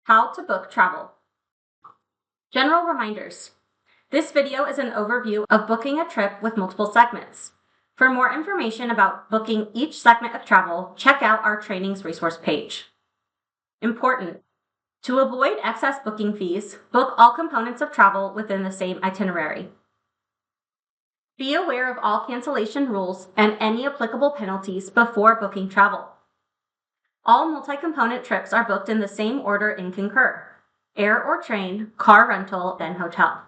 How to book travel. General reminders. This video is an overview of booking a trip with multiple segments. For more information about booking each segment of travel, check out our trainings resource page. Important. To avoid excess booking fees, book all components of travel within the same itinerary. Be aware of all cancellation rules and any applicable penalties before booking travel. All multi-component trips are booked in the same order in Concur: air or train, car rental, then hotel.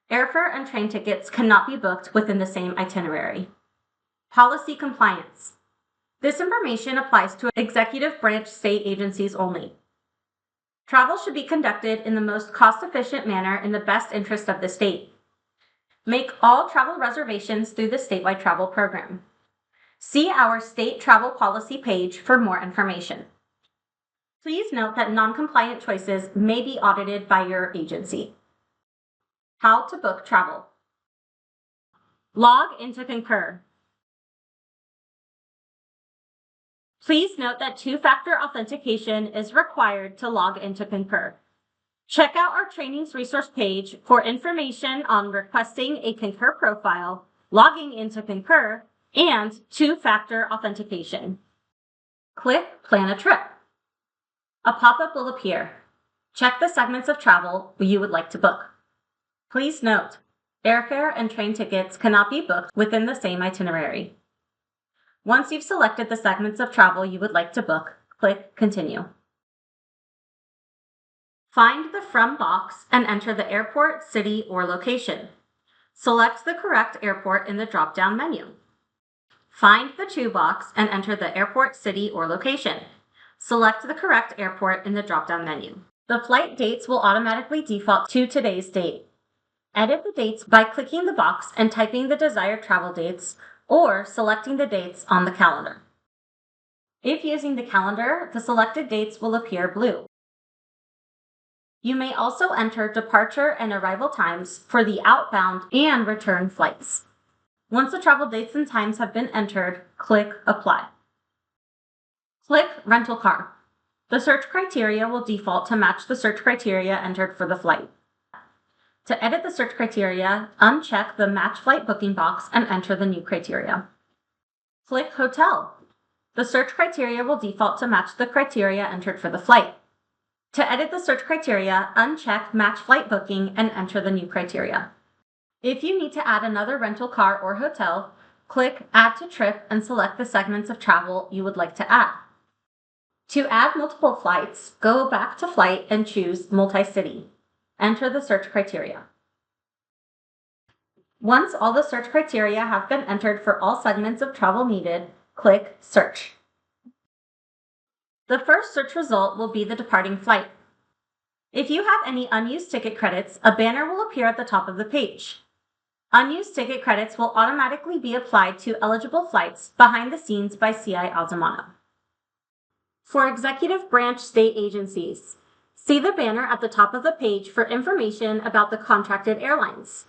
Airfare and train tickets cannot be booked within the same itinerary. Policy compliance. This information applies to executive branch state agencies only. Travel should be conducted in the most cost-efficient manner in the best interest of the state. Make all travel reservations through the statewide travel program. See our state travel policy page for more information. Please note that non-compliant choices may be audited by your agency. How to book travel. Log into Concur. Please note that two-factor authentication is required to log into Concur. Check out our trainings resource page for information on requesting a Concur profile, logging into Concur, and two-factor authentication. Click Plan a Trip. A pop-up will appear. Check the segments of travel you would like to book. Please note, airfare and train tickets cannot be booked within the same itinerary. Once you've selected the segments of travel you would like to book, click Continue. Find the From box and enter the airport, city, or location. Select the correct airport in the drop-down menu. Find the To box and enter the airport, city, or location. Select the correct airport in the drop-down menu. The flight dates will automatically default to today's date. Edit the dates by clicking the box and typing the desired travel dates, or selecting the dates on the calendar. If using the calendar, the selected dates will appear blue. You may also enter departure and arrival times for the outbound and return flights. Once the travel dates and times have been entered, click Apply. Click Rental Car. The search criteria will default to match the search criteria entered for the flight. To edit the search criteria, uncheck the Match Flight Booking box and enter the new criteria. Click Hotel. The search criteria will default to match the criteria entered for the flight. To edit the search criteria, uncheck Match Flight Booking and enter the new criteria. If you need to add another rental car or hotel, click Add to Trip and select the segments of travel you would like to add. To add multiple flights, go back to Flight and choose Multi-City. Enter the search criteria. Once all the search criteria have been entered for all segments of travel needed, click Search. The first search result will be the departing flight. If you have any unused ticket credits, a banner will appear at the top of the page. Unused ticket credits will automatically be applied to eligible flights behind the scenes by CI Altamano. For executive branch state agencies, see the banner at the top of the page for information about the contracted airlines.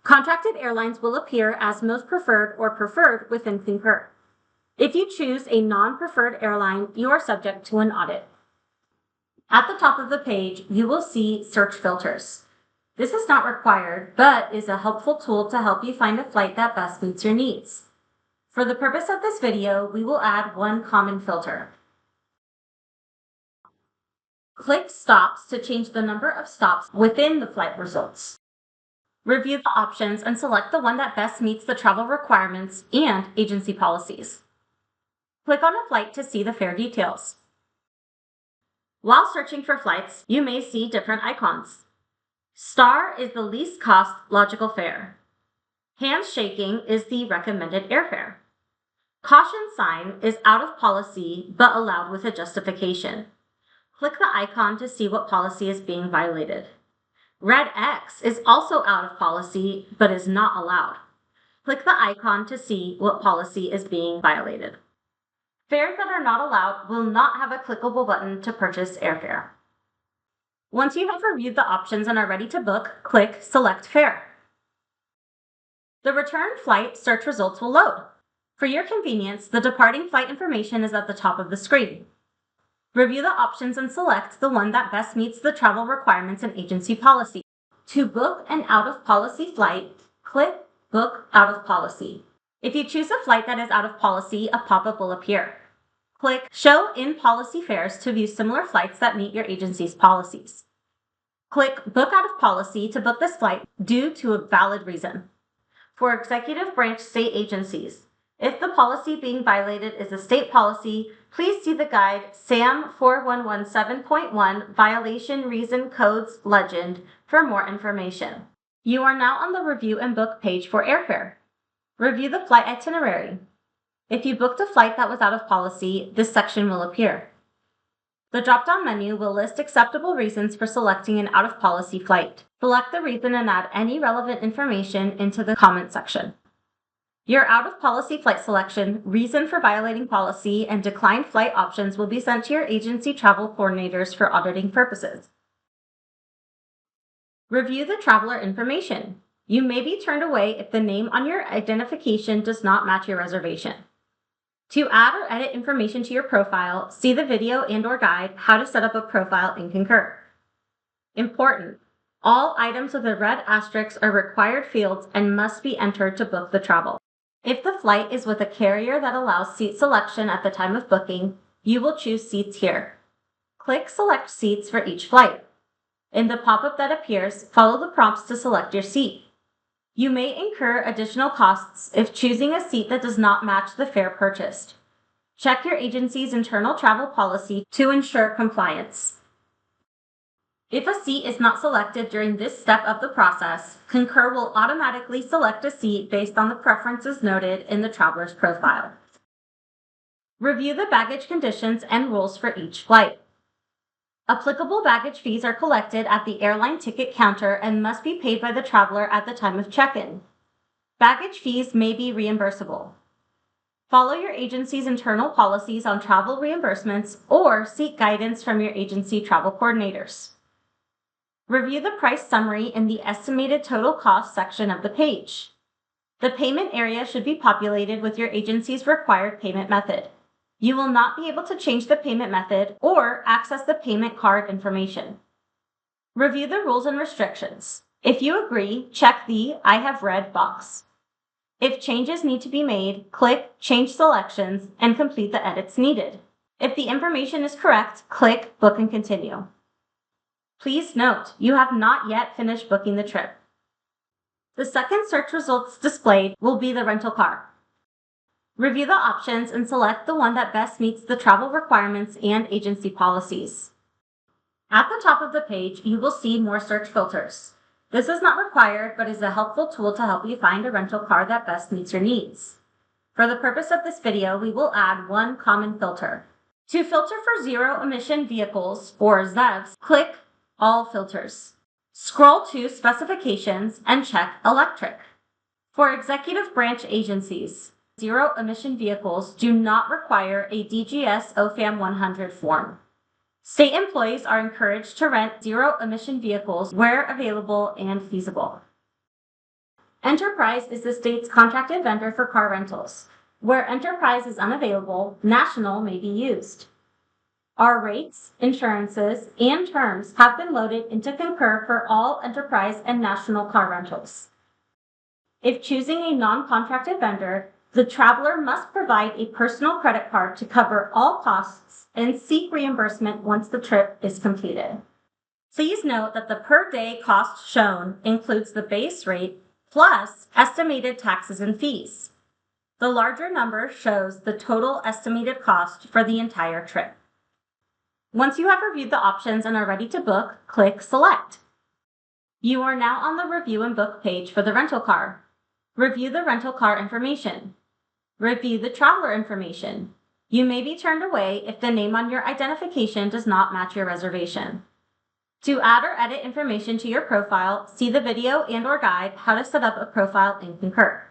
Contracted airlines will appear as most preferred or preferred within Concur. If you choose a non-preferred airline, you are subject to an audit. At the top of the page, you will see search filters. This is not required, but is a helpful tool to help you find a flight that best meets your needs. For the purpose of this video, we will add one common filter. Click Stops to change the number of stops within the flight results. Review the options and select the one that best meets the travel requirements and agency policies. Click on a flight to see the fare details. While searching for flights, you may see different icons. Star is the least cost logical fare. Hands shaking is the recommended airfare. Caution sign is out of policy but allowed with a justification. Click the icon to see what policy is being violated. Red X is also out of policy but is not allowed. Click the icon to see what policy is being violated. Fares that are not allowed will not have a clickable button to purchase airfare. Once you have reviewed the options and are ready to book, click Select Fare. The return flight search results will load. For your convenience, the departing flight information is at the top of the screen. Review the options and select the one that best meets the travel requirements and agency policy. To book an out-of-policy flight, click Book Out of Policy. If you choose a flight that is out of policy, a pop-up will appear. Click Show in-policy fares to view similar flights that meet your agency's policies. Click Book Out of Policy to book this flight due to a valid reason. For executive branch state agencies, if the policy being violated is a state policy, please see the guide SAM 4117.1 Violation Reason Codes Legend for more information. You are now on the Review and Book page for airfare. Review the flight itinerary. If you booked a flight that was out of policy, this section will appear. The drop-down menu will list acceptable reasons for selecting an out-of-policy flight. Select the reason and add any relevant information into the comment section. Your out-of-policy flight selection, reason for violating policy, and declined flight options will be sent to your agency travel coordinators for auditing purposes. Review the traveler information. You may be turned away if the name on your identification does not match your reservation. To add or edit information to your profile, see the video and/or guide How to Set Up a Profile in Concur. Important: all items with a red asterisk are required fields and must be entered to book the travel. If the flight is with a carrier that allows seat selection at the time of booking, you will choose Seats here. Click Select Seats for each flight. In the pop-up that appears, follow the prompts to select your seat. You may incur additional costs if choosing a seat that does not match the fare purchased. Check your agency's internal travel policy to ensure compliance. If a seat is not selected during this step of the process, Concur will automatically select a seat based on the preferences noted in the traveler's profile. Review the baggage conditions and rules for each flight. Applicable baggage fees are collected at the airline ticket counter and must be paid by the traveler at the time of check-in. Baggage fees may be reimbursable. Follow your agency's internal policies on travel reimbursements or seek guidance from your agency travel coordinators. Review the price summary in the Estimated Total Cost section of the page. The payment area should be populated with your agency's required payment method. You will not be able to change the payment method or access the payment card information. Review the rules and restrictions. If you agree, check the I have read box. If changes need to be made, click Change Selections and complete the edits needed. If the information is correct, click Book and Continue. Please note, you have not yet finished booking the trip. The second search results displayed will be the rental car. Review the options and select the one that best meets the travel requirements and agency policies. At the top of the page, you will see more search filters. This is not required, but is a helpful tool to help you find a rental car that best meets your needs. For the purpose of this video, we will add one common filter. To filter for zero-emission vehicles, or ZEVs, click All Filters. Scroll to Specifications and check Electric. For executive branch agencies, zero-emission vehicles do not require a DGS OFAM 100 form. State employees are encouraged to rent zero-emission vehicles where available and feasible. Enterprise is the state's contracted vendor for car rentals. Where Enterprise is unavailable, National may be used. Our rates, insurances, and terms have been loaded into Concur for all Enterprise and National car rentals. If choosing a non-contracted vendor, the traveler must provide a personal credit card to cover all costs and seek reimbursement once the trip is completed. Please note that the per-day cost shown includes the base rate plus estimated taxes and fees. The larger number shows the total estimated cost for the entire trip. Once you have reviewed the options and are ready to book, click Select. You are now on the Review and Book page for the rental car. Review the rental car information. Review the traveler information. You may be turned away if the name on your identification does not match your reservation. To add or edit information to your profile, see the video and/or guide How to Set Up a Profile in Concur.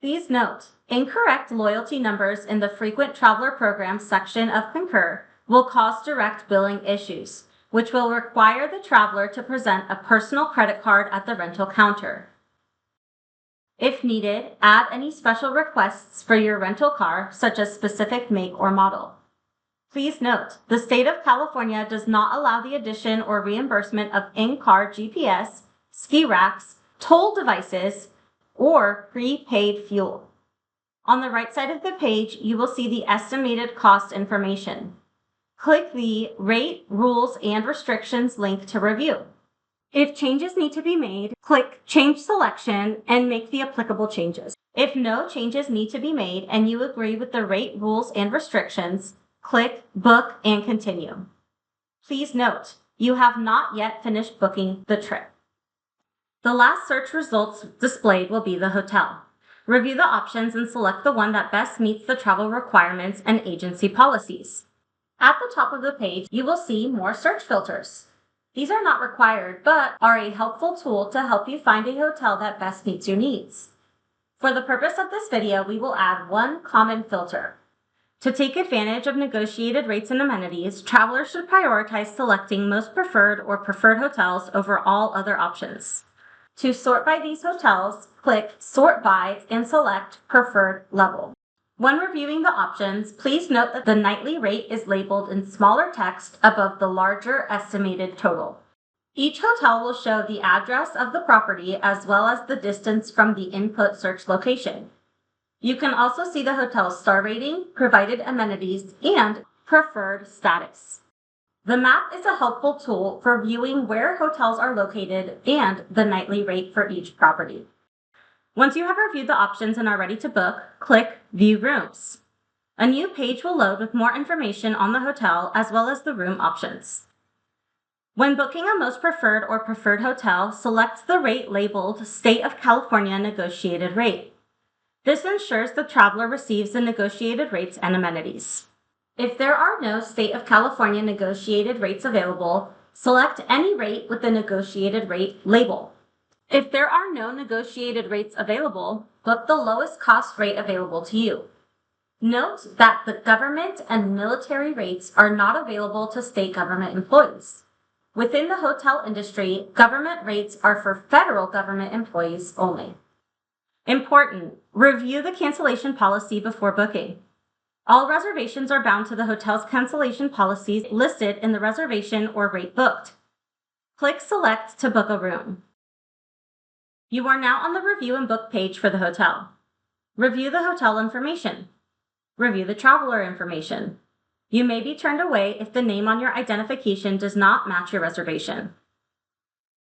Please note, incorrect loyalty numbers in the Frequent Traveler Program section of Concur will cause direct billing issues, which will require the traveler to present a personal credit card at the rental counter. If needed, add any special requests for your rental car, such as specific make or model. Please note, the state of California does not allow the addition or reimbursement of in-car GPS, ski racks, toll devices, or prepaid fuel. On the right side of the page, you will see the estimated cost information. Click the Rate, Rules, and Restrictions link to review. If changes need to be made, click Change Selection and make the applicable changes. If no changes need to be made and you agree with the rate, rules, and restrictions, click Book and Continue. Please note, you have not yet finished booking the trip. The last search results displayed will be the hotel. Review the options and select the one that best meets the travel requirements and agency policies. At the top of the page, you will see more search filters. These are not required, but are a helpful tool to help you find a hotel that best meets your needs. For the purpose of this video, we will add one common filter. To take advantage of negotiated rates and amenities, travelers should prioritize selecting most preferred or preferred hotels over all other options. To sort by these hotels, click Sort By and select Preferred Level. When reviewing the options, please note that the nightly rate is labeled in smaller text above the larger estimated total. Each hotel will show the address of the property as well as the distance from the input search location. You can also see the hotel's star rating, provided amenities, and preferred status. The map is a helpful tool for viewing where hotels are located and the nightly rate for each property. Once you have reviewed the options and are ready to book, click View Rooms. A new page will load with more information on the hotel as well as the room options. When booking a most preferred or preferred hotel, select the rate labeled State of California Negotiated Rate. This ensures the traveler receives the negotiated rates and amenities. If there are no State of California negotiated rates available, select any rate with the negotiated rate label. If there are no negotiated rates available, book the lowest cost rate available to you. Note that the government and military rates are not available to state government employees. Within the hotel industry, government rates are for federal government employees only. Important: review the cancellation policy before booking. All reservations are bound to the hotel's cancellation policies listed in the reservation or rate booked. Click Select to book a room. You are now on the Review and Book page for the hotel. Review the hotel information. Review the traveler information. You may be turned away if the name on your identification does not match your reservation.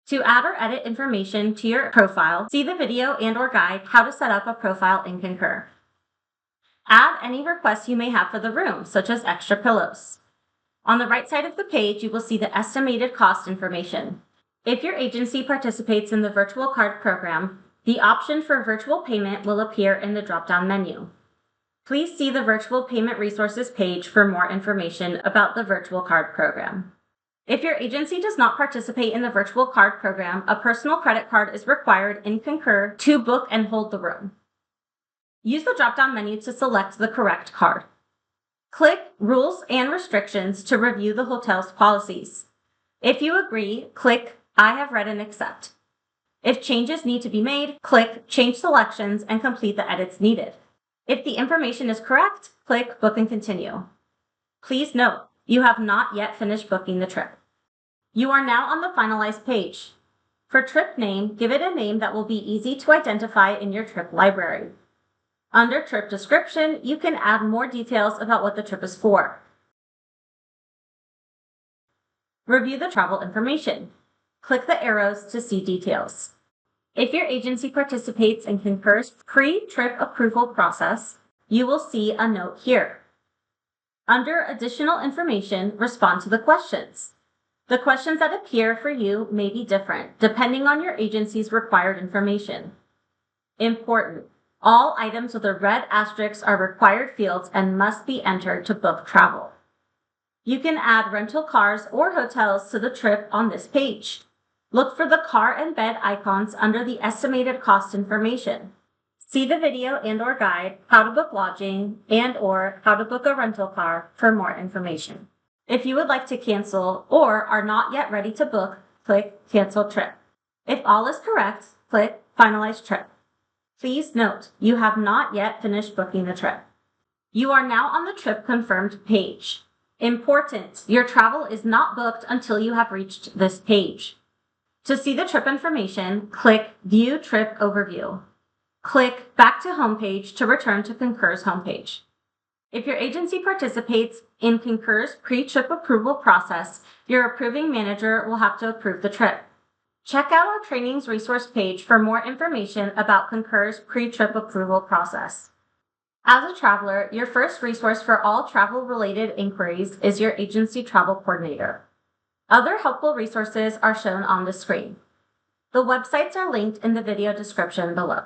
To add or edit information to your profile, see the video and/or guide How to Set Up a Profile in Concur. Add any requests you may have for the room, such as extra pillows. On the right side of the page, you will see the estimated cost information. If your agency participates in the virtual card program, the option for virtual payment will appear in the drop-down menu. Please see the Virtual Payment Resources page for more information about the virtual card program. If your agency does not participate in the virtual card program, a personal credit card is required in Concur to book and hold the room. Use the drop-down menu to select the correct card. Click Rules and Restrictions to review the hotel's policies. If you agree, click I have read and accept. If changes need to be made, click Change Selections and complete the edits needed. If the information is correct, click Book and Continue. Please note, you have not yet finished booking the trip. You are now on the Finalize page. For trip name, give it a name that will be easy to identify in your trip library. Under Trip Description, you can add more details about what the trip is for. Review the travel information. Click the arrows to see details. If your agency participates in Concur's pre-trip approval process, you will see a note here. Under Additional Information, respond to the questions. The questions that appear for you may be different, depending on your agency's required information. Important: all items with a red asterisk are required fields and must be entered to book travel. You can add rental cars or hotels to the trip on this page. Look for the car and bed icons under the estimated cost information. See the video and/or guide How to Book Lodging and/or How to Book a Rental Car for more information. If you would like to cancel or are not yet ready to book, click Cancel Trip. If all is correct, click Finalize Trip. Please note, you have not yet finished booking the trip. You are now on the Trip Confirmed page. Important! Your travel is not booked until you have reached this page. To see the trip information, click View Trip Overview. Click Back to Homepage to return to Concur's homepage. If your agency participates in Concur's pre-trip approval process, your approving manager will have to approve the trip. Check out our trainings resource page for more information about Concur's pre-trip approval process. As a traveler, your first resource for all travel-related inquiries is your agency travel coordinator. Other helpful resources are shown on the screen. The websites are linked in the video description below.